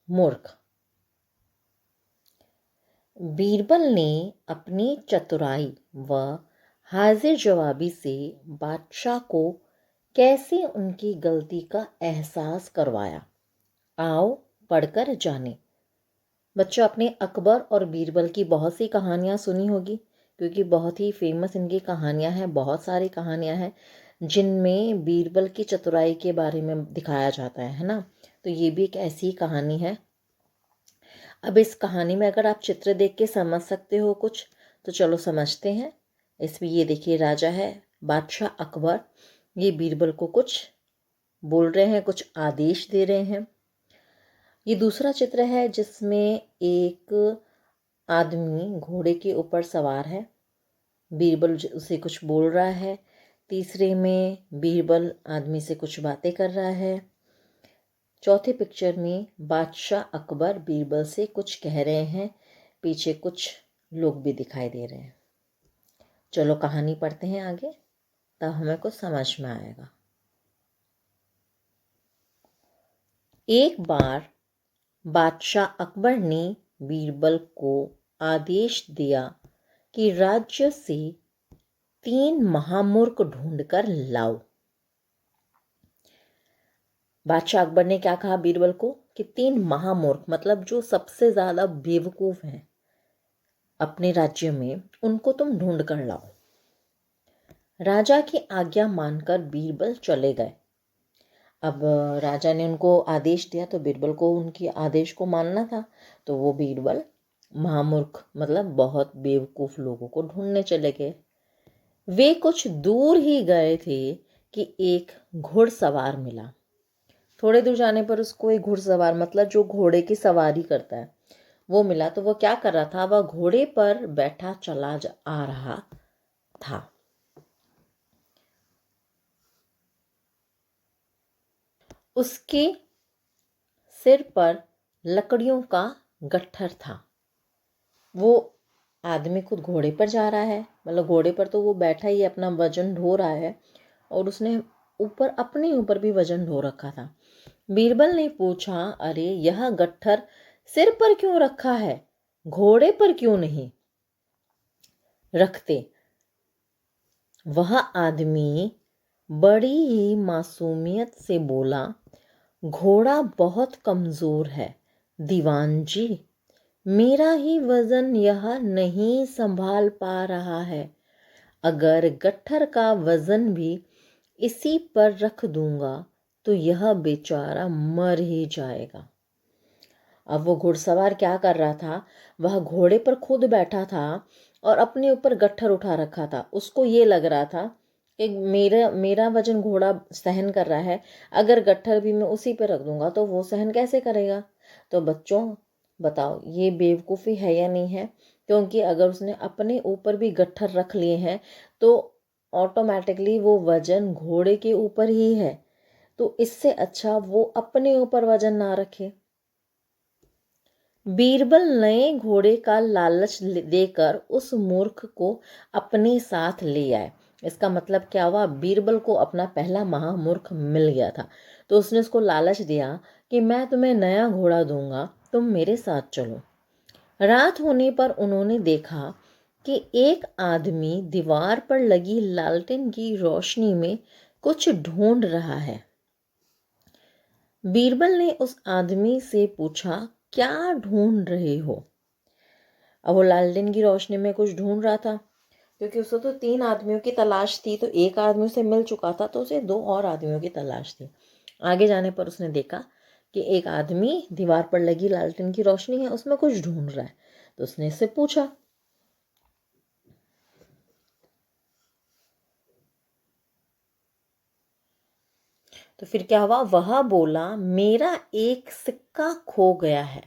मूर्ख। बीरबल ने अपनी चतुराई व हाजिर जवाबी से बादशाह को कैसे उनकी गलती का एहसास करवाया, आओ पढ़कर जाने। बच्चों, आपने अकबर और बीरबल की बहुत सी कहानियाँ सुनी होगी, क्योंकि बहुत ही फेमस इनकी कहानियाँ हैं। बहुत सारी कहानियाँ हैं जिनमें बीरबल की चतुराई के बारे में दिखाया जाता है ना। तो ये भी एक ऐसी कहानी है। अब इस कहानी में अगर आप चित्र देख के समझ सकते हो कुछ, तो चलो समझते हैं। इसमें ये देखिए, राजा है बादशाह अकबर, ये बीरबल को कुछ बोल रहे हैं, कुछ आदेश दे रहे हैं। ये दूसरा चित्र है जिसमें एक आदमी घोड़े के ऊपर सवार है, बीरबल उसे कुछ बोल रहा है। तीसरे में बीरबल आदमी से कुछ बातें कर रहा है। चौथे पिक्चर में बादशाह अकबर बीरबल से कुछ कह रहे हैं। पीछे कुछ लोग भी दिखाई दे रहे हैं। चलो कहानी पढ़ते हैं आगे, तब हमें कुछ समझ में आएगा। एक बार बादशाह अकबर ने बीरबल को आदेश दिया कि राज्य से 3 महामूर्ख ढूंढकर लाओ। बादशाह अकबर ने क्या कहा बीरबल को कि 3 महामूर्ख, मतलब जो सबसे ज्यादा बेवकूफ हैं अपने राज्य में, उनको तुम ढूंढ कर लाओ। राजा की आज्ञा मानकर बीरबल चले गए। अब राजा ने उनको आदेश दिया तो बीरबल को उनकी आदेश को मानना था। तो वो बीरबल महामूर्ख, मतलब बहुत बेवकूफ लोगों को ढूंढने चले गए। वे कुछ दूर ही गए थे कि एक घुड़सवार मिला। थोड़े दूर जाने पर उसको एक घुड़सवार, मतलब जो घोड़े की सवारी करता है, वो मिला। तो वो क्या कर रहा था, वह घोड़े पर बैठा चला आ रहा था। उसके सिर पर लकड़ियों का गट्ठर था। वो आदमी खुद घोड़े पर जा रहा है, मतलब घोड़े पर तो वो बैठा ही अपना वजन ढो रहा है, और उसने ऊपर अपने ऊपर भी वजन ढो रखा था। बीरबल ने पूछा, अरे यह गट्ठर सिर पर क्यों रखा है, घोड़े पर क्यों नहीं रखते? वह आदमी बड़ी ही मासूमियत से बोला, घोड़ा बहुत कमजोर है दीवान जी, मेरा ही वजन यह नहीं संभाल पा रहा है। अगर गट्ठर का वजन भी इसी पर रख दूंगा तो यह बेचारा मर ही जाएगा। अब वो घुड़सवार क्या कर रहा था, वह घोड़े पर खुद बैठा था और अपने ऊपर गट्ठर उठा रखा था। उसको ये लग रहा था कि मेरा मेरा वजन घोड़ा सहन कर रहा है, अगर गट्ठर भी मैं उसी पर रख दूंगा तो वो सहन कैसे करेगा। तो बच्चों बताओ, ये बेवकूफ़ी है या नहीं है? क्योंकि अगर उसने अपने ऊपर भी गट्ठर रख लिए हैं तो ऑटोमेटिकली वो वजन घोड़े के ऊपर ही है। तो इससे अच्छा वो अपने ऊपर वजन ना रखे। बीरबल नए घोड़े का लालच देकर उस मूर्ख को अपने साथ ले आए। इसका मतलब क्या हुआ, बीरबल को अपना पहला महामूर्ख मिल गया था। तो उसने उसको लालच दिया कि मैं तुम्हें नया घोड़ा दूंगा, तुम मेरे साथ चलो। रात होने पर उन्होंने देखा कि एक आदमी दीवार पर लगी लालटेन की रोशनी में कुछ ढूंढ रहा है। बीरबल ने उस आदमी से पूछा, क्या ढूंढ रहे हो? अब वो लालटेन की रोशनी में कुछ ढूंढ रहा था, क्योंकि उसे तो 3 आदमियों की तलाश थी। तो एक आदमी उसे मिल चुका था, तो उसे 2 और आदमियों की तलाश थी। आगे जाने पर उसने देखा कि एक आदमी दीवार पर लगी लालटेन की रोशनी है, उसमें कुछ ढूंढ रहा है। तो उसने इससे पूछा। तो फिर क्या हुआ, वह बोला, मेरा एक सिक्का खो गया है।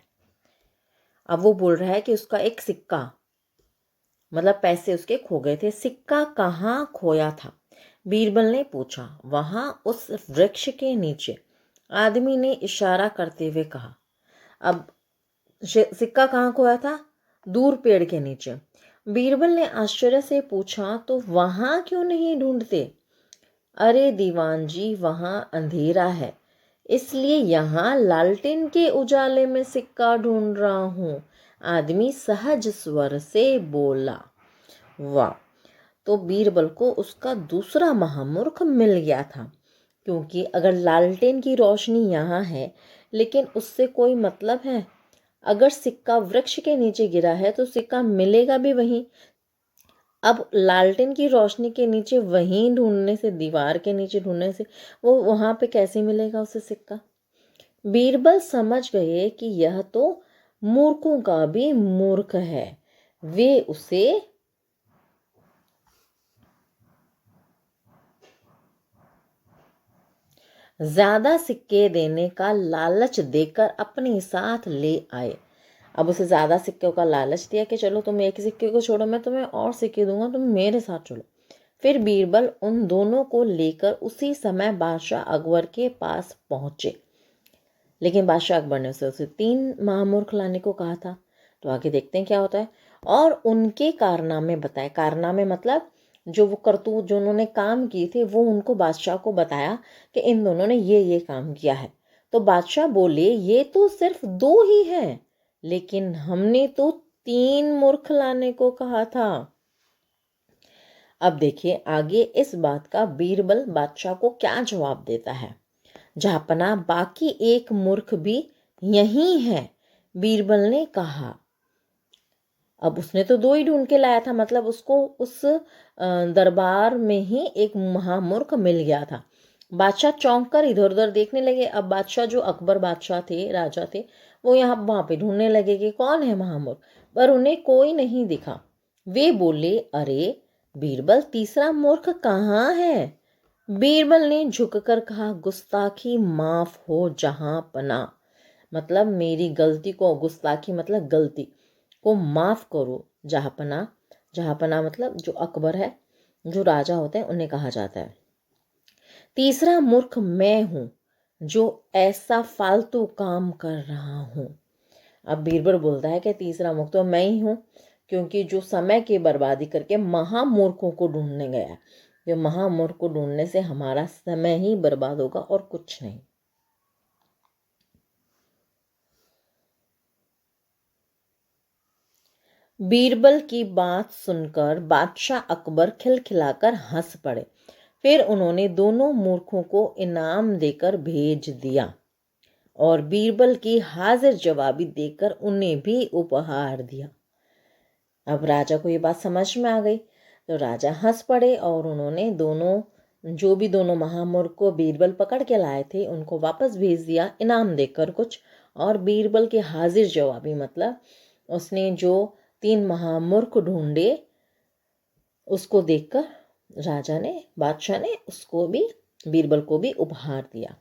अब वो बोल रहा है कि उसका एक सिक्का, मतलब पैसे उसके खो गए थे। सिक्का कहाँ खोया था? बीरबल ने पूछा। वहां उस वृक्ष के नीचे, आदमी ने इशारा करते हुए कहा। अब सिक्का कहाँ खोया था? दूर पेड़ के नीचे। बीरबल ने आश्चर्य से पूछा, तो वहां क्यों नहीं ढूंढते? अरे दीवान जी, वहां अंधेरा है, इसलिए यहाँ लालटेन के उजाले में सिक्का ढूंढ रहा हूँ, आदमी सहज स्वर से बोला। वाह! तो बीरबल को उसका दूसरा महामूर्ख मिल गया था, क्योंकि अगर लालटेन की रोशनी यहाँ है लेकिन उससे कोई मतलब है? अगर सिक्का वृक्ष के नीचे गिरा है तो सिक्का मिलेगा भी वहीं। अब लालटेन की रोशनी के नीचे वहीं ढूंढने से, दीवार के नीचे ढूंढने से वो वहां पे कैसे मिलेगा उसे सिक्का? बीरबल समझ गए कि यह तो मूर्खों का भी मूर्ख है। वे उसे ज्यादा सिक्के देने का लालच देकर अपने साथ ले आए। अब उसे ज्यादा सिक्कों का लालच दिया कि चलो तुम एक सिक्के को छोड़ो, मैं तुम्हें और सिक्के दूंगा, तुम मेरे साथ चलो। फिर बीरबल उन दोनों को लेकर उसी समय बादशाह अकबर के पास पहुंचे। लेकिन बादशाह अकबर ने उसे 3 महामूर्ख लाने को कहा था। तो आगे देखते हैं क्या होता है। और उनके कारनामे बताए। कारनामे मतलब जो वो करतूत, जो उन्होंने काम किए थे, वो उनको बादशाह को बताया कि इन दोनों ने ये काम किया है। तो बादशाह बोले, ये तो सिर्फ 2 ही हैं, लेकिन हमने तो 3 मूर्ख लाने को कहा था। अब देखिए आगे इस बात का बीरबल बादशाह को क्या जवाब देता है। जहापना, बाकी एक मूर्ख भी यही है, बीरबल ने कहा। अब उसने तो 2 ही ढूंढ के लाया था, मतलब उसको उस दरबार में ही एक महामूर्ख मिल गया था। बादशाह चौंक कर इधर उधर देखने लगे। अब बादशाह, जो अकबर बादशाह थे, राजा थे, वो यहाँ वहां पे ढूंढने लगे कि कौन है महामूर्ख, पर उन्हें कोई नहीं दिखा। वे बोले, अरे बीरबल, तीसरा मूर्ख कहाँ है? बीरबल ने झुककर कहा, गुस्ताखी माफ हो जहां पना, मतलब मेरी गलती को, गुस्ताखी मतलब गलती को माफ करो जहापना। जहापना मतलब जो अकबर है, जो राजा होते हैं, उन्हें कहा जाता है। तीसरा मूर्ख मैं हूं, जो ऐसा फालतू काम कर रहा हूं। अब बीरबल बोलता है कि तीसरा मूर्ख तो मैं ही हूं, क्योंकि जो समय की बर्बादी करके महामूर्खों को ढूंढने गया। जो महामूर्ख को ढूंढने से हमारा समय ही बर्बाद होगा और कुछ नहीं। बीरबल की बात सुनकर बादशाह अकबर खिलखिलाकर हंस पड़े। फिर उन्होंने दोनों मूर्खों को इनाम देकर भेज दिया और बीरबल की हाजिर जवाबी देकर उन्हें भी उपहार दिया। अब राजा को ये बात समझ में आ गई, तो राजा हंस पड़े और उन्होंने जो भी दोनों महामूर्ख को बीरबल पकड़ के लाए थे, उनको वापस भेज दिया इनाम देकर कुछ। और बीरबल के हाजिर जवाबी मतलब उसने जो 3 महामूर्ख ढूंढे, उसको देखकर बादशाह ने उसको भी, बीरबल को भी उपहार दिया।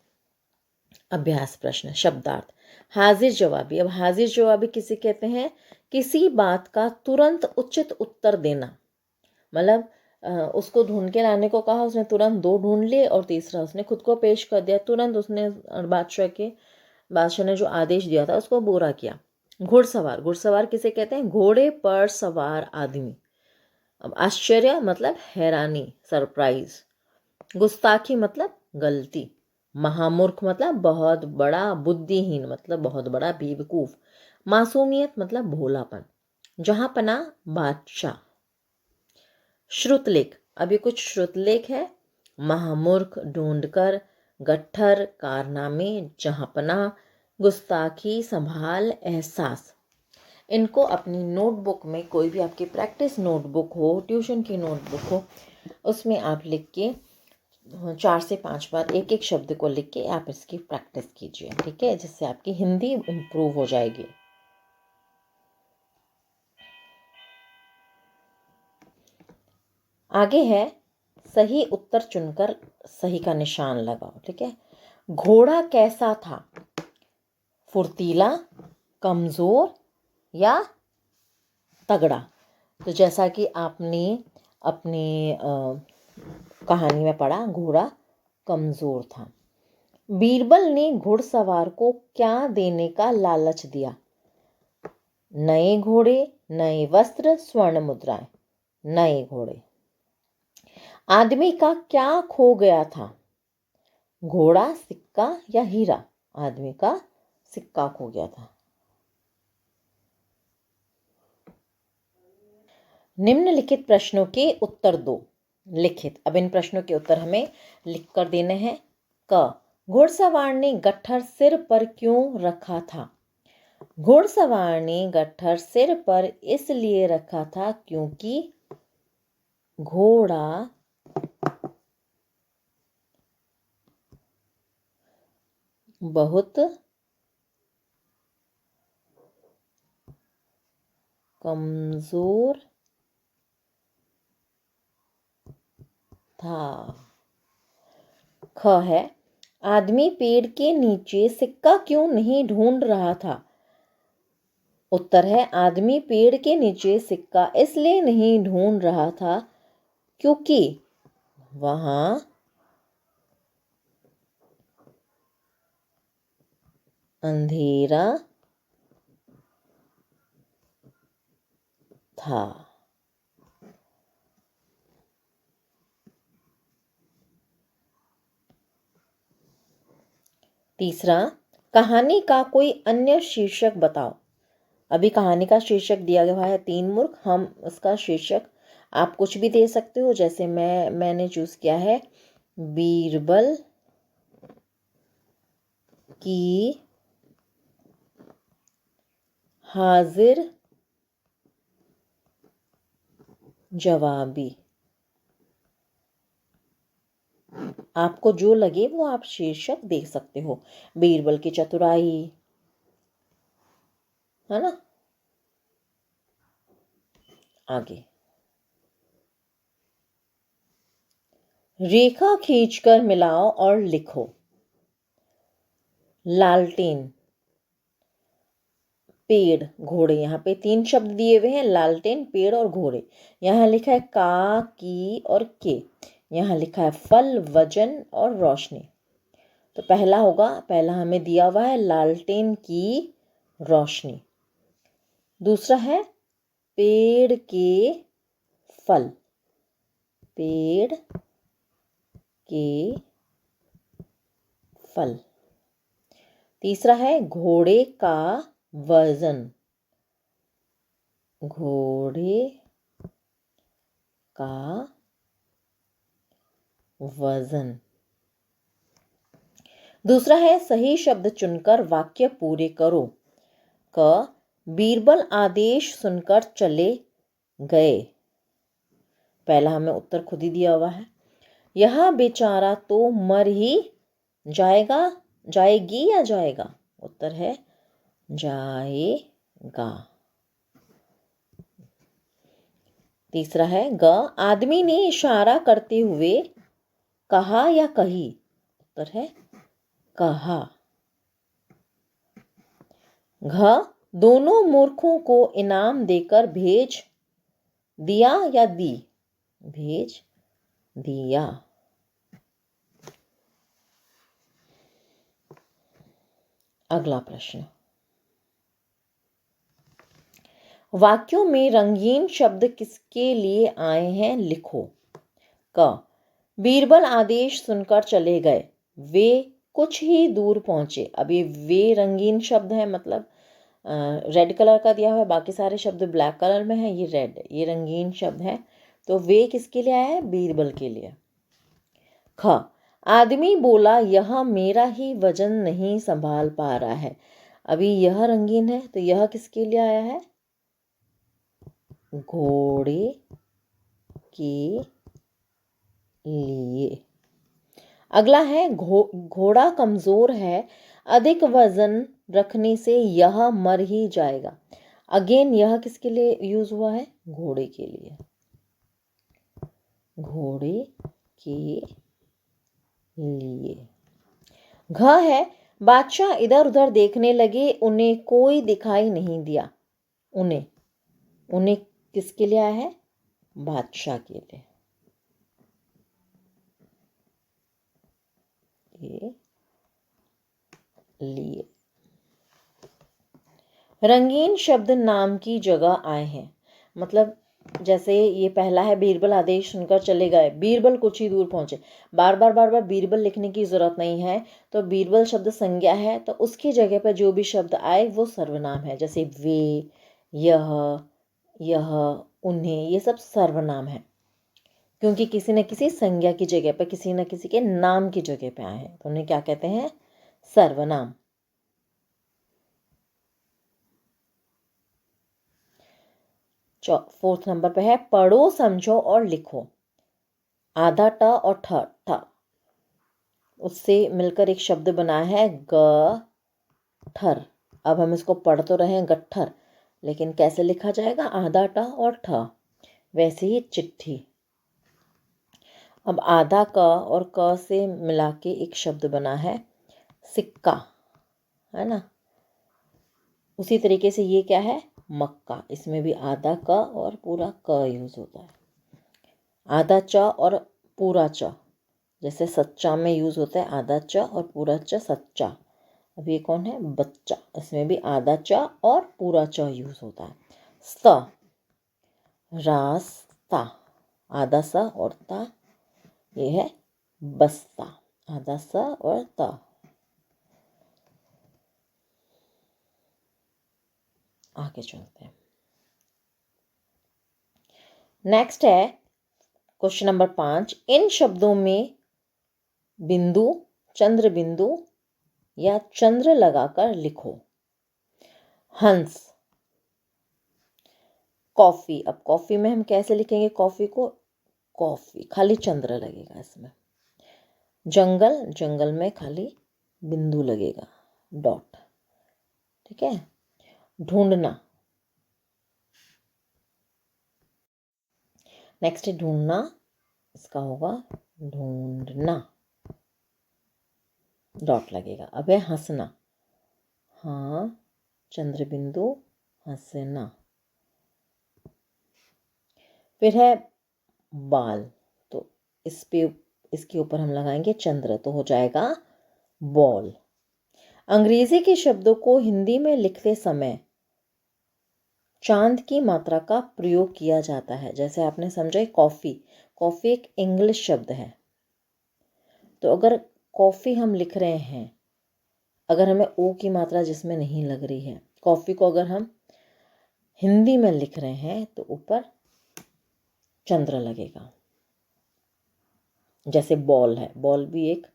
अभ्यास प्रश्न। शब्दार्थ। हाजिर जवाबी। अब हाजिर जवाबी किसे कहते हैं? किसी बात का तुरंत उचित उत्तर देना। मतलब उसको ढूंढ के लाने को कहा, उसने तुरंत 2 ढूंढ लिए और तीसरा उसने खुद को पेश कर दिया। तुरंत उसने बादशाह ने जो आदेश दिया था उसको पूरा किया। घुड़सवार। घुड़सवार किसे कहते हैं? घोड़े पर सवार आदमी। अब आश्चर्य मतलब हैरानी, सरप्राइज। गुस्ताखी मतलब गलती। महामूर्ख मतलब बहुत बड़ा बुद्धिहीन, मतलब बहुत बड़ा बेवकूफ। मासूमियत मतलब भोलापन। जहां पना बादशाह। श्रुतलेख। अभी कुछ श्रुतलेख है। महामूर्ख, ढूंढकर, गट्ठर, कारनामे, जहांपना, गुस्ताखी, संभाल, एहसास। इनको अपनी नोटबुक में, कोई भी आपकी प्रैक्टिस नोटबुक हो, ट्यूशन की नोटबुक हो, उसमें आप लिख के 4 से 5 बार एक एक शब्द को लिख के आप इसकी प्रैक्टिस कीजिए, ठीक है, जिससे आपकी हिंदी इम्प्रूव हो जाएगी। आगे है, सही उत्तर चुनकर सही का निशान लगाओ, ठीक है। घोड़ा कैसा था? फुर्तीला, कमजोर या तगड़ा? तो जैसा कि आपने अपनी कहानी में पढ़ा, घोड़ा कमजोर था। बीरबल ने घुड़सवार को क्या देने का लालच दिया? नए घोड़े, नए वस्त्र, स्वर्ण मुद्राएं। नए घोड़े। आदमी का क्या खो गया था? घोड़ा, सिक्का या हीरा? आदमी का सिक्का खो गया था। निम्नलिखित प्रश्नों के उत्तर दो। लिखित। अब इन प्रश्नों के उत्तर हमें लिख कर देने हैं। क, घुड़सवार ने गट्ठर सिर पर क्यों रखा था? घुड़सवार ने गट्ठर सिर पर इसलिए रखा था क्योंकि घोड़ा बहुत कमजोर था। ख है, आदमी पेड़ के नीचे सिक्का क्यों नहीं ढूंढ रहा था? उत्तर है, आदमी पेड़ के नीचे सिक्का इसलिए नहीं ढूंढ रहा था क्योंकि वहां अंधेरा था। तीसरा, कहानी का कोई अन्य शीर्षक बताओ। अभी कहानी का शीर्षक दिया गया है तीन मूर्ख। हम उसका शीर्षक आप कुछ भी दे सकते हो, जैसे मैंने चूज किया है बीरबल की हाजिर जवाबी। आपको जो लगे वो आप शीर्षक दे सकते हो। बीरबल की चतुराई, है ना। आगे, रेखा खींचकर मिलाओ और लिखो। लालटेन, पेड़, घोड़े। यहाँ पे तीन शब्द दिए हुए हैं, लालटेन, पेड़ और घोड़े। यहाँ लिखा है का, की और के। यहाँ लिखा है फल, वजन और रोशनी। तो पहला होगा, पहला हमें दिया हुआ है लालटेन की रोशनी। दूसरा है पेड़ के फल, पेड़ के फल। तीसरा है घोड़े का वजन, घोड़े का वजन। दूसरा है सही शब्द चुनकर वाक्य पूरे करो। क, बीरबल आदेश सुनकर चले गए। पहला हमें उत्तर खुद ही दिया हुआ है। यह बेचारा तो मर ही जाएगा, जाएगी या जाएगा? उत्तर है जाएगा। तीसरा है ग, आदमी ने इशारा करते हुए कहा या कही? उत्तर है कहा। घ, दोनों मूर्खों को इनाम देकर भेज दिया या दी? भेज दिया। अगला प्रश्न, वाक्यों में रंगीन शब्द किसके लिए आए हैं लिखो। क, बीरबल आदेश सुनकर चले गए, वे कुछ ही दूर पहुंचे। अभी वे रंगीन शब्द है, मतलब रेड कलर का दिया हुआ है, बाकी सारे शब्द ब्लैक कलर में है, ये रेड, ये रंगीन शब्द है। तो वे किसके लिए आया है? बीरबल के लिए। ख, आदमी बोला यह मेरा ही वजन नहीं संभाल पा रहा है। अभी यह रंगीन है, तो यह किसके लिए आया है? घोड़े के लिए। अगला है घोड़ा कमजोर है, अधिक वजन रखने से यह मर ही जाएगा। अगेन यह किसके लिए यूज हुआ है? घोड़े के लिए, घोड़े के लिए। घ है, बादशाह इधर उधर देखने लगे, उन्हें कोई दिखाई नहीं दिया। उन्हें, उन्हें किसके लिए आया है? बादशाह के लिए। ये लिए। रंगीन शब्द नाम की जगह आए हैं, मतलब जैसे ये पहला है, बीरबल आदेश सुनकर चले गए, बीरबल कुछ ही दूर पहुंचे। बार बार बीरबल लिखने की जरूरत नहीं है, तो बीरबल शब्द संज्ञा है, तो उसकी जगह पर जो भी शब्द आए वो सर्वनाम है। जैसे वे, यह, उन्हें, ये सब सर्वनाम है, क्योंकि किसी न किसी संज्ञा की जगह पर, किसी न किसी के नाम की जगह पे आए हैं, तो उन्हें क्या कहते हैं? सर्वनाम। फोर्थ नंबर पे है, पढ़ो, समझो और लिखो। आधा ट और ठ उससे मिलकर एक शब्द बना है गठर। अब हम इसको पढ़ तो रहे हैं गट्ठर, लेकिन कैसे लिखा जाएगा? आधा ट और ठ। वैसे ही चिट्ठी। अब आधा क और क से मिला के एक शब्द बना है सिक्का, है ना। उसी तरीके से ये क्या है? मक्का। इसमें भी आधा क और पूरा क यूज होता है। आधा च और पूरा च, जैसे सच्चा में यूज होता है आधा च और पूरा च, सच्चा। अब ये कौन है? बच्चा। इसमें भी आधा च और पूरा च यूज होता है। स, रास्ता। आधा स और ता, ये है बस्ता। आधा स और ता। आगे चलते हैं। नेक्स्ट है क्वेश्चन नंबर 5। इन शब्दों में बिंदु, चंद्र बिंदु या चंद्र लगाकर लिखो। हंस, कॉफी। अब कॉफी में हम कैसे लिखेंगे कॉफी को? कॉफी, खाली चंद्र लगेगा इसमें। जंगल, जंगल में खाली बिंदु लगेगा, डॉट। ठीक है। ढूंढना, नेक्स्ट है ढूंढना, इसका होगा ढूंढना, डॉट लगेगा। अब है हंसना, हाँ चंद्र बिंदु, हंसना। फिर है बाल, तो इसके ऊपर हम लगाएंगे चंद्र, तो हो जाएगा बॉल। अंग्रेजी के शब्दों को हिंदी में लिखते समय चांद की मात्रा का प्रयोग किया जाता है। जैसे आपने समझा कॉफी, कॉफी एक इंग्लिश शब्द है, तो अगर कॉफी हम लिख रहे हैं, अगर हमें ओ की मात्रा जिसमें नहीं लग रही है, कॉफी को अगर हम हिंदी में लिख रहे हैं तो ऊपर चंद्र लगेगा। जैसे बॉल है, बॉल भी एक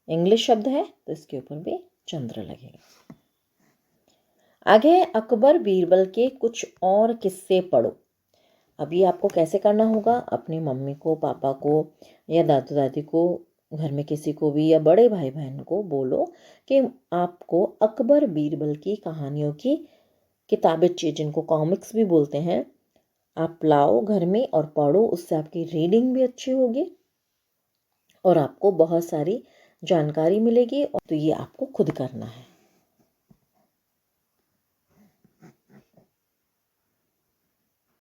इंग्लिश शब्द है, तो इसके ऊपर भी चंद्र लगेगा। आगे अकबर बीरबल के कुछ और किस्से पढ़ो। अब ये आपको कैसे करना होगा? अपनी मम्मी को, पापा को या दादा दादी को, घर में किसी को भी, या बड़े भाई बहन को बोलो कि आपको अकबर बीरबल की कहानियों की किताबें चाहिए, जिनको कॉमिक्स भी बोलते हैं, आप लाओ घर में और पढ़ो। उससे आपकी रीडिंग भी अच्छी होगी और आपको बहुत सारी जानकारी मिलेगी। और तो ये आपको खुद करना है।